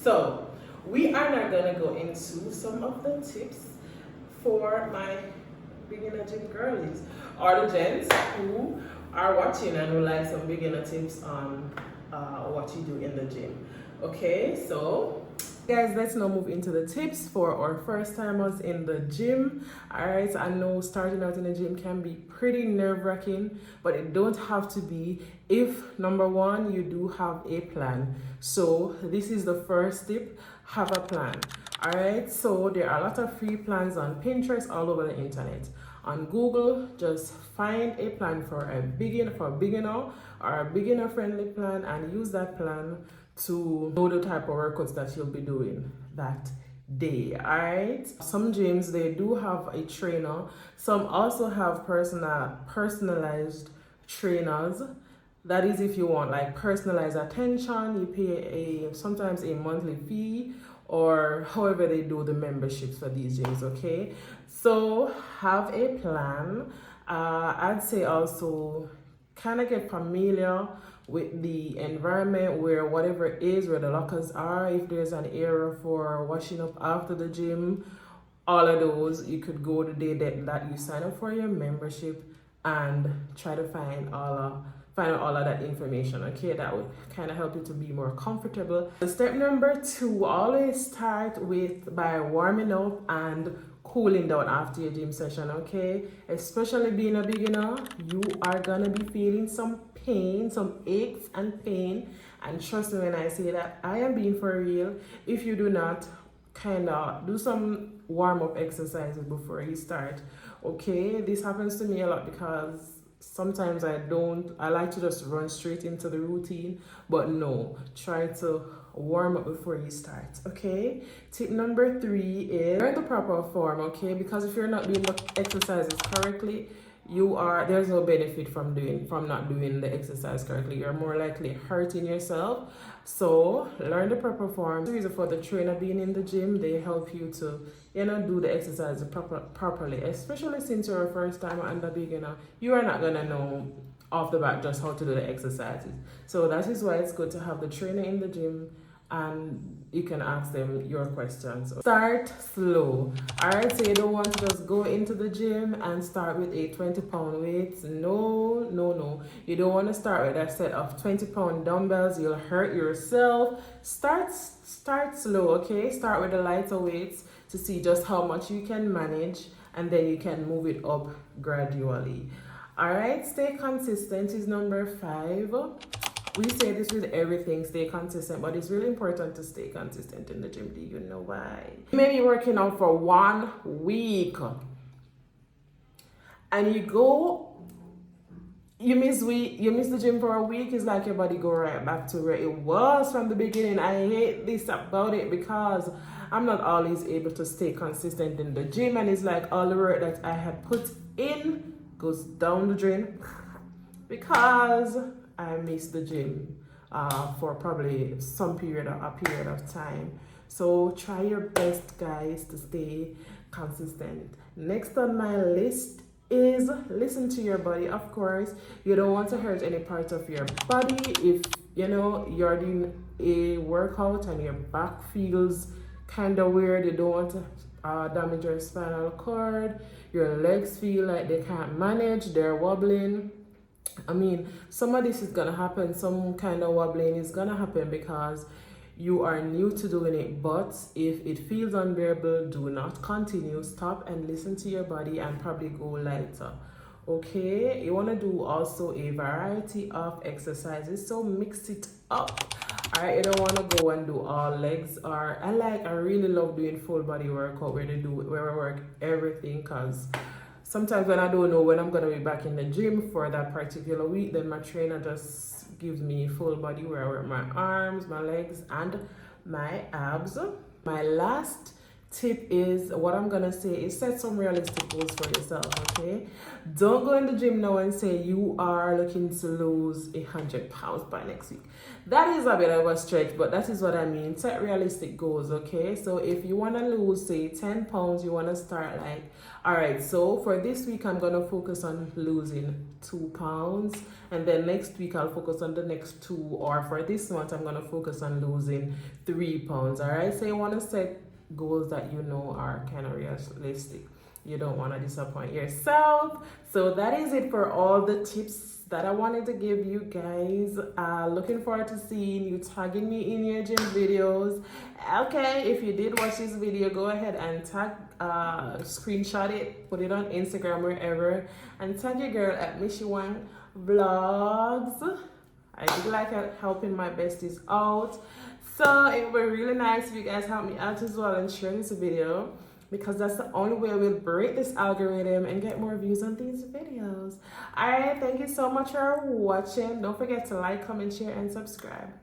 So we are now gonna go into some of the tips for my beginner gym girlies or the gents who are watching and would like some beginner tips on what you do in the gym. Okay, so guys, let's now move into the tips for our first timers in the gym. All right, I know starting out in the gym can be pretty nerve-wracking, but it don't have to be if, number one, you do have a plan. So this is the first tip: have a plan. All right, so there are a lot of free plans on Pinterest, all over the internet. On Google, just find a plan for a beginner or a beginner friendly plan and use that plan to know the type of workouts that you'll be doing that day. All right, some gyms, they do have a trainer. Some also have personalized trainers. That is, if you want like personalized attention, you pay sometimes a monthly fee, or however they do the memberships for these gyms. Okay, so have a plan. I'd say also kind of get familiar with the environment, where whatever it is, where the lockers are, if there's an area for washing up after the gym, all of those, you could go the day that you sign up for your membership and try to find all of that information. Okay, that would kind of help you to be more comfortable. So step number 2, always start by warming up and cooling down after your gym session. Okay, especially being a beginner, you are gonna be feeling some pain, some aches and pain, and trust me when I say that, I am being for real. If you do not kind of do some warm-up exercises before you start. Okay, this happens to me a lot because sometimes I like to just run straight into the routine, but no, try to warm up before you start. Okay, tip number 3 is learn the proper form. Okay, because if you're not doing the exercises correctly, there's no benefit from not doing the exercise correctly. You're more likely hurting yourself. So learn the proper form. The reason for the trainer being in the gym, they help you to do the exercise properly, especially since you're a first timer and a beginner. You are not gonna know off the bat just how to do the exercises. So that is why it's good to have the trainer in the gym and you can ask them your questions. Start slow. All right, so you don't want to just go into the gym and start with a 20-pound weight. No. You don't want to start with a set of 20-pound dumbbells. You'll hurt yourself. Start slow, okay? Start with the lighter weights to see just how much you can manage, and then you can move it up gradually. All right, stay consistent is number 5. We say this with everything, stay consistent, but it's really important to stay consistent in the gym. Do you know why? You may be working out for 1 week and you miss the gym for a week. It's like your body go right back to where it was from the beginning. I hate this about it because I'm not always able to stay consistent in the gym, and it's like all the work that I had put in goes down the drain because I miss the gym for probably a period of time. So try your best, guys, to stay consistent. Next on my list is listen to your body. Of course, you don't want to hurt any part of your body. If you're doing a workout and your back feels kind of weird, you don't want to damage your spinal cord. Your legs feel like they can't manage, they're wobbling. I mean, some of this is gonna happen. Some kind of wobbling is gonna happen because you are new to doing it. But if it feels unbearable, do not continue. Stop and listen to your body and probably go lighter. Okay, you want to do also a variety of exercises, so mix it up. All right, you don't want to go and do all legs, or I really love doing full body workout where we work everything, because sometimes when I don't know when I'm going to be back in the gym for that particular week, then my trainer just gives me full body where I work my arms, my legs, and my abs. My last tip is, what I'm gonna say is, set some realistic goals for yourself. Okay, don't go in the gym now and say you are looking to lose 100 pounds by next week. That is a bit of a stretch, but that is what I mean. Set realistic goals. Okay, so if you want to lose, say, 10 pounds, you want to start like, all right, so for this week I'm gonna focus on losing 2 pounds, and then next week I'll focus on the next two, or for this month I'm gonna focus on losing 3 pounds. All right, so you want to set goals that you know are kind of realistic. You don't want to disappoint yourself. So that is it for all the tips that I wanted to give you guys. Looking forward to seeing you tagging me in your gym videos. Okay, if you did watch this video, go ahead and tag, screenshot it, put it on Instagram, wherever, and tag your girl at Miss Wang Vlogs. I do like helping my besties out. So it would be really nice if you guys help me out as well and share this video, because that's the only way we'll break this algorithm and get more views on these videos. Alright, thank you so much for watching. Don't forget to like, comment, share, and subscribe.